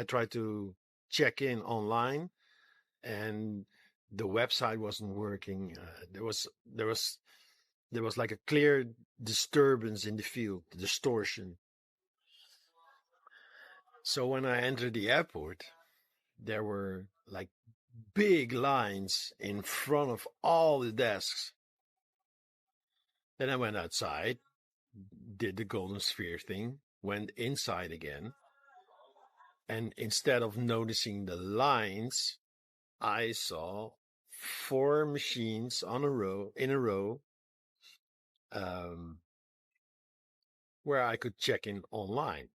I tried to check in online, and the website wasn't working. There was like a clear disturbance in the field, distortion. So when I entered the airport, there were like big lines in front of all the desks. Then I went outside, did the golden sphere thing, went inside again, and instead of noticing the lines, I saw 4 machines in a row, um, where I could check in online.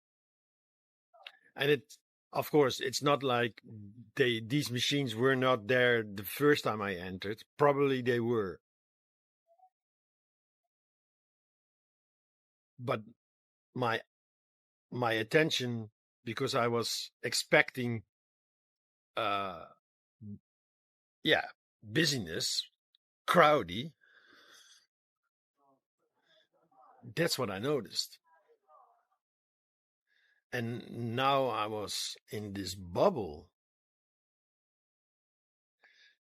And of course, it's not like these machines were not there the first time I entered. Probably they were, but my attention, because I was expecting, uh, yeah, busyness, crowdy. That's what I noticed. And now I was in this bubble.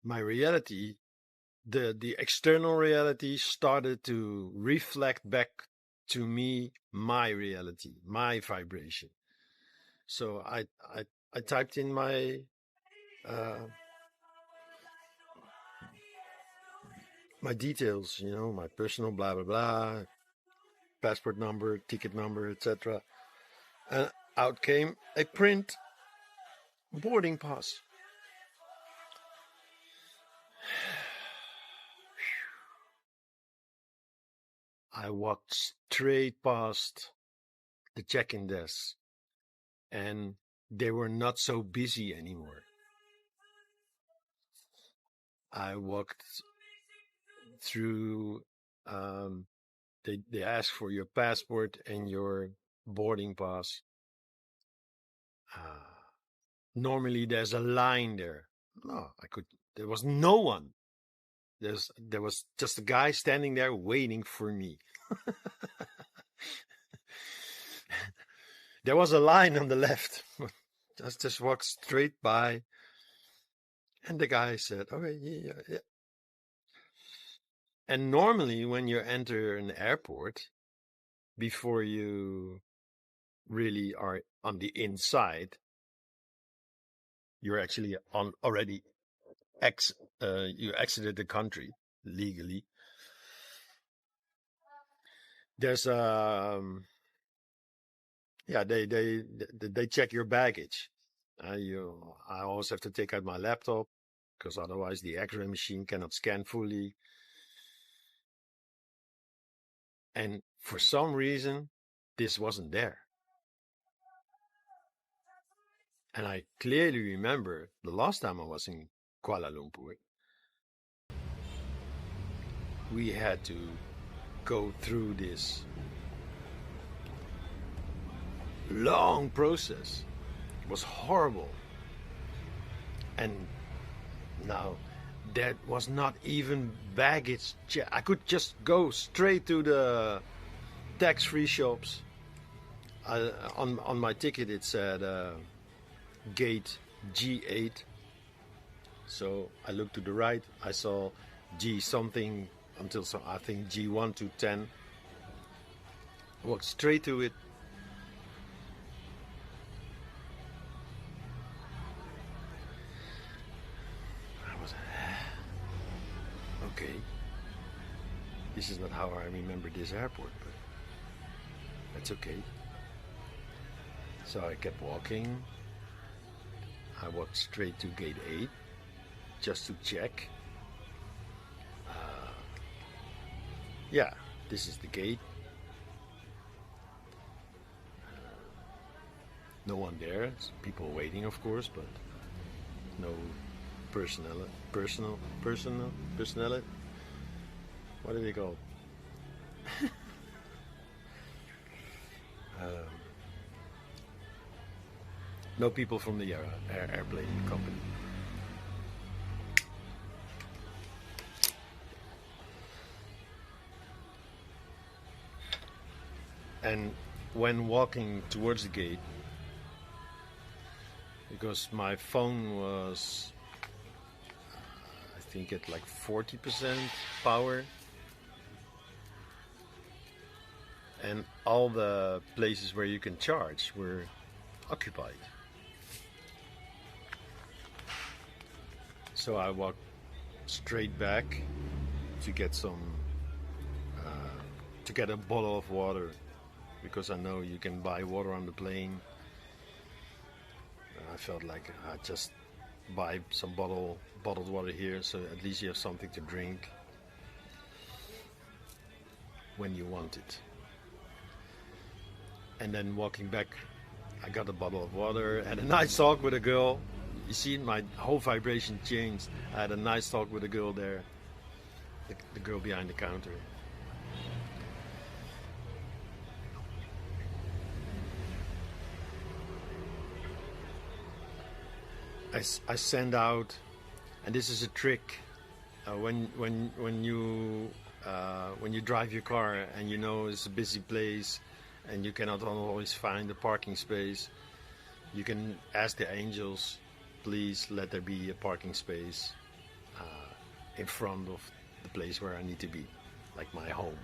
My reality, the external reality, started to reflect back to me my reality, my vibration. So I typed in uh, my details, my personal blah blah blah, passport number, ticket number, etc. And out came a print boarding pass. I walked straight past the check-in desk, and they were not so busy anymore. I walked through. They ask for your passport and your boarding pass. Normally, there's a line there. No, there was no one. There was just a guy standing there waiting for me. There was a line on the left. Just walked straight by, and the guy said, "Okay, yeah." And normally, when you enter an airport, before you really are on the inside, you're actually already you exited the country legally. There's they check your baggage. I always have to take out my laptop, because otherwise the X-ray machine cannot scan fully. And for some reason, this wasn't there. And I clearly remember the last time I was in Kuala Lumpur, we had to go through this long process. It was horrible. And now that was not even baggage check. I could just go straight to the tax-free shops. On my ticket it said gate G8. So I looked to the right. I saw G something until I think G1 to 10. Walked straight to it. I was okay. This is not how I remember this airport, but that's okay. So I kept walking. I walked straight to gate 8 just to check. Yeah, this is the gate. No one there. It's people waiting, of course, but no personnel. What do they call? No people from the airplane company. And when walking towards the gate, because my phone was, I think, at like 40% power, and all the places where you can charge were occupied. So I walked straight back to get to get a bottle of water, because I know you can buy water on the plane. I felt like I'd just buy some bottled water here, so at least you have something to drink when you want it. And then walking back, I got a bottle of water, had a nice talk with a girl. You see, my whole vibration changed. I had a nice talk with a girl there, the girl behind the counter. I send out, and this is a trick, when you drive your car and you know it's a busy place and you cannot always find a parking space, you can ask the angels, please let there be a parking space in front of the place where I need to be, like my home.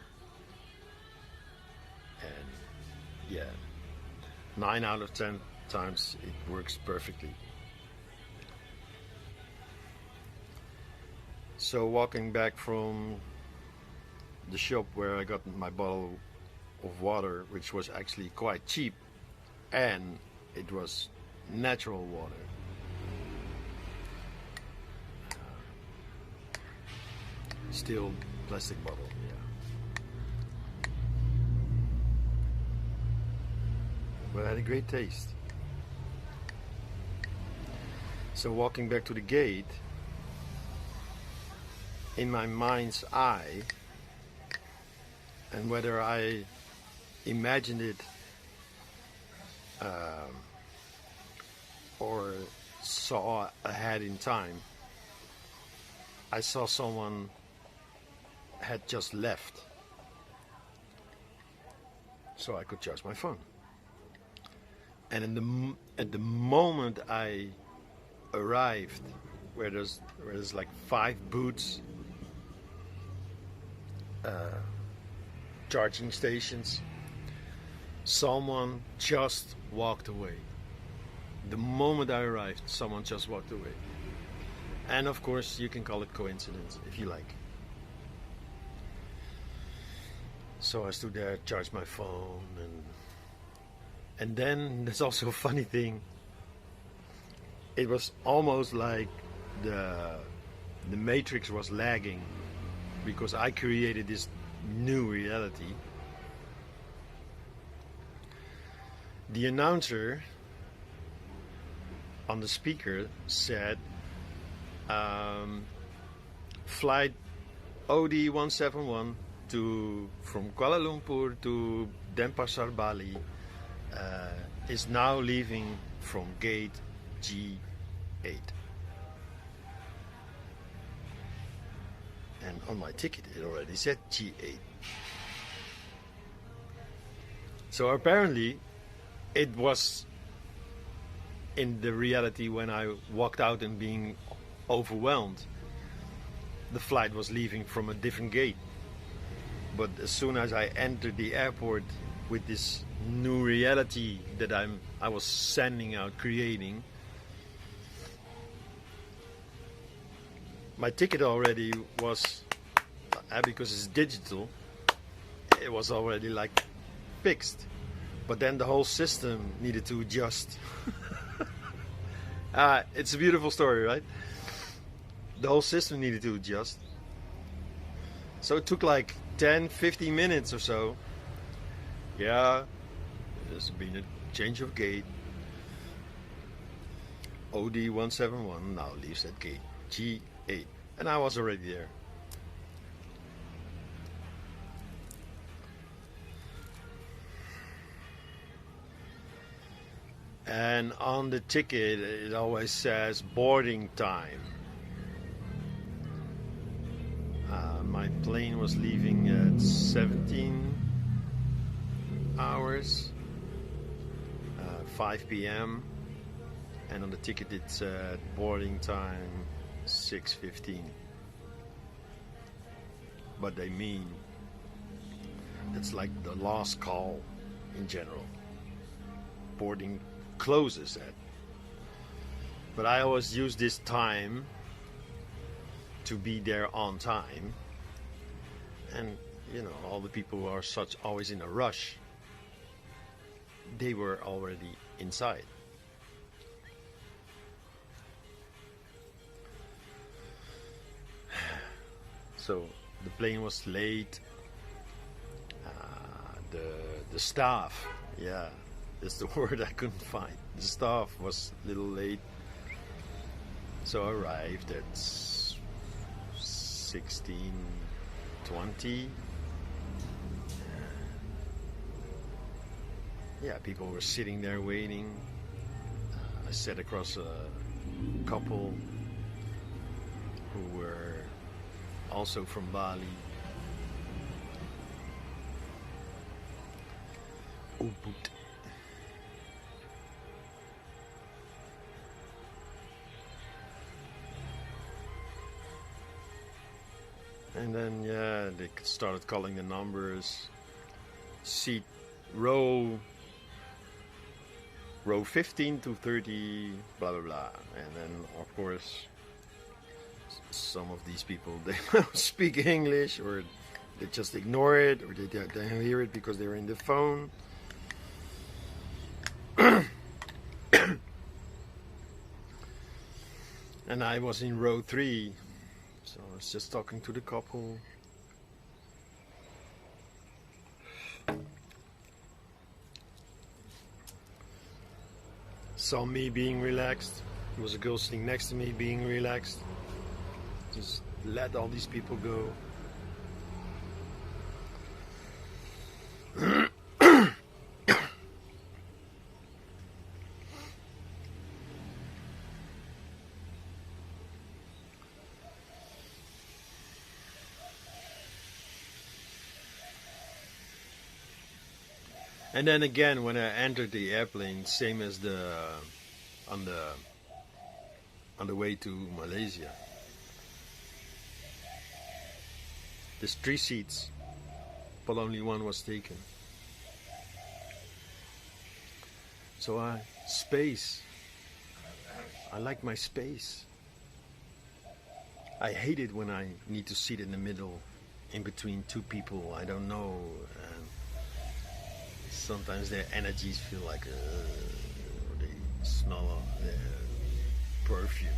And yeah, 9 out of 10 times it works perfectly. So walking back from the shop where I got my bottle of water, which was actually quite cheap, and it was natural water. Still plastic bottle, yeah. But it had a great taste. So walking back to the gate, in my mind's eye, and whether I imagined it or saw ahead in time, I saw someone had just left, so I could charge my phone. And at the moment I arrived, where there's like 5 booths, charging stations, someone just walked away. The moment I arrived, someone just walked away. And of course, you can call it coincidence if you like. So I stood there, charged my phone, and then there's also a funny thing. It was almost like the matrix was lagging, because I created this new reality. The announcer on the speaker said, flight OD 171 from Kuala Lumpur to Denpasar, Bali, is now leaving from gate G8. And on my ticket it already said G8. So apparently it was in the reality when I walked out and being overwhelmed. The flight was leaving from a different gate. But as soon as I entered the airport with this new reality that I was sending out, creating, my ticket already was, because it's digital, it was already like fixed. But then the whole system needed to adjust. It's a beautiful story, right? The whole system needed to adjust. So it took like 10-15 minutes or so. Yeah, there's been a change of gate. OD 171 now leaves at gate G8. And I was already there. And on the ticket it always says boarding time. My plane was leaving at 17 hours, 5 p.m. and on the ticket it said boarding time 6:15. But they mean it's like the last call in general. Boarding closes at. But I always use this time to be there on time. And you know, all the people who are such always in a rush, they were already inside. So the plane was late. The staff, yeah, that's the word I couldn't find. The staff was a little late. So I arrived at 16:20. Yeah, people were sitting there waiting. I sat across a couple who were also from Bali. Ubud. And then, yeah, they started calling the numbers. Seat row 15 to 30, blah blah blah. And then, of course, some of these people, they don't speak English, or they just ignore it, or they don't hear it because they're in the phone. And I was in row 3, so I was just talking to the couple. Saw me being relaxed. There was a girl sitting next to me being relaxed. Just let all these people go. And then again, when I entered the airplane, same as on the way to Malaysia, there's 3 seats, but only one was taken. So space. I like my space. I hate it when I need to sit in the middle, in between 2 people I don't know. Sometimes their energies feel like they smell perfume.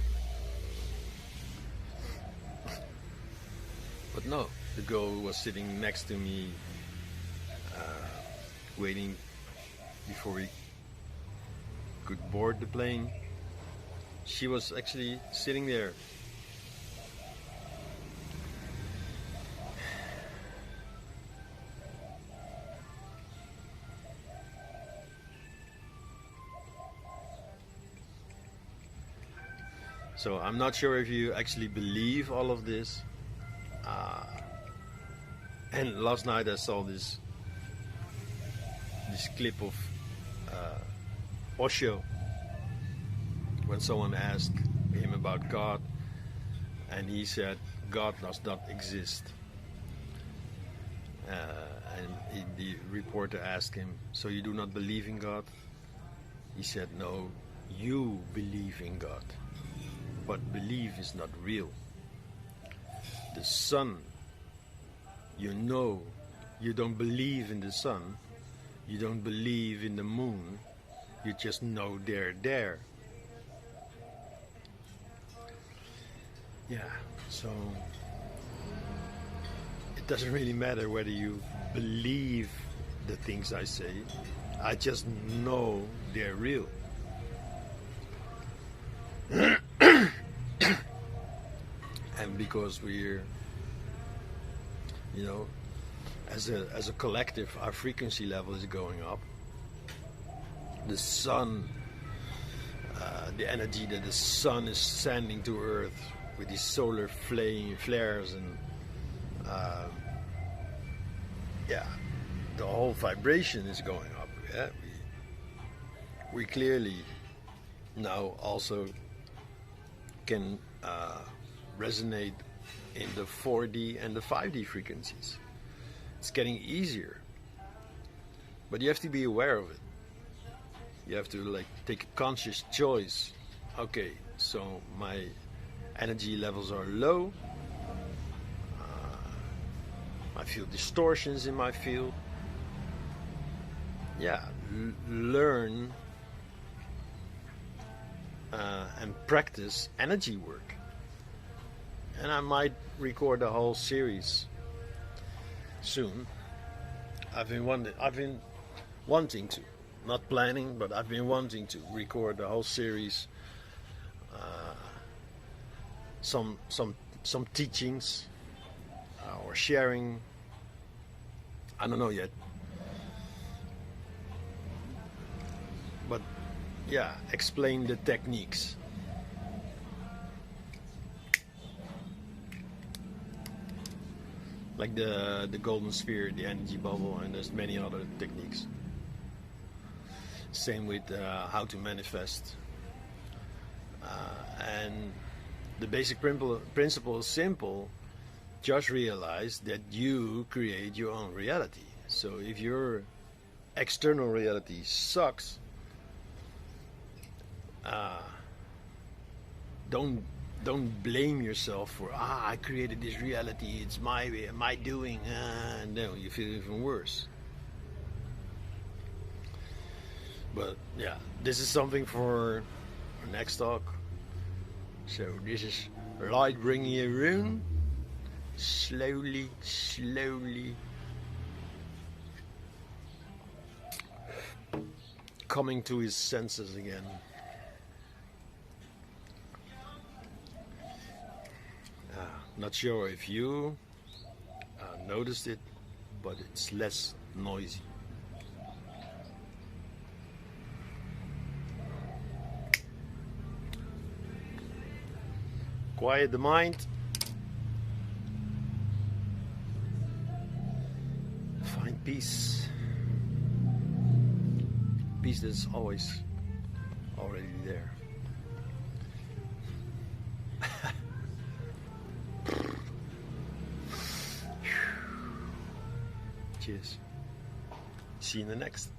But no, the girl who was sitting next to me, waiting before we could board the plane, she was actually sitting there. So I'm not sure if you actually believe all of this. And last night I saw this clip of Osho, when someone asked him about God, and he said God does not exist. And the reporter asked him, so you do not believe in God? He said, no, you believe in God. But belief is not real. The sun, you know, you don't believe in the sun, you don't believe in the moon, you just know they're there. Yeah, so it doesn't really matter whether you believe the things I say, I just know they're real. And because we're, you know, as a collective, our frequency level is going up. The sun, the energy that the sun is sending to Earth with these solar flares, and yeah, the whole vibration is going up. Yeah, we clearly now also can resonate in the 4D and the 5D frequencies. It's getting easier, but you have to be aware of it. You have to like take a conscious choice. Okay, so my energy levels are low. I feel distortions in my field. Yeah, learn and practice energy work. And I might record a whole series soon. I've been wanting to, not planning, but I've been wanting to record the whole series. Some teachings or sharing. I don't know yet, but yeah, explain the techniques. Like the golden sphere, the energy bubble, and there's many other techniques. Same with how to manifest. And the basic principle is simple. Just realize that you create your own reality. So if your external reality sucks, don't blame yourself for I created this reality, it's my doing, no, you feel even worse. But yeah, this is something for our next talk. So this is light bringing you around, slowly coming to his senses again. Not sure if you noticed it, but it's less noisy. Quiet the mind. Find peace. Peace that's always already there. Cheers. See you in the next.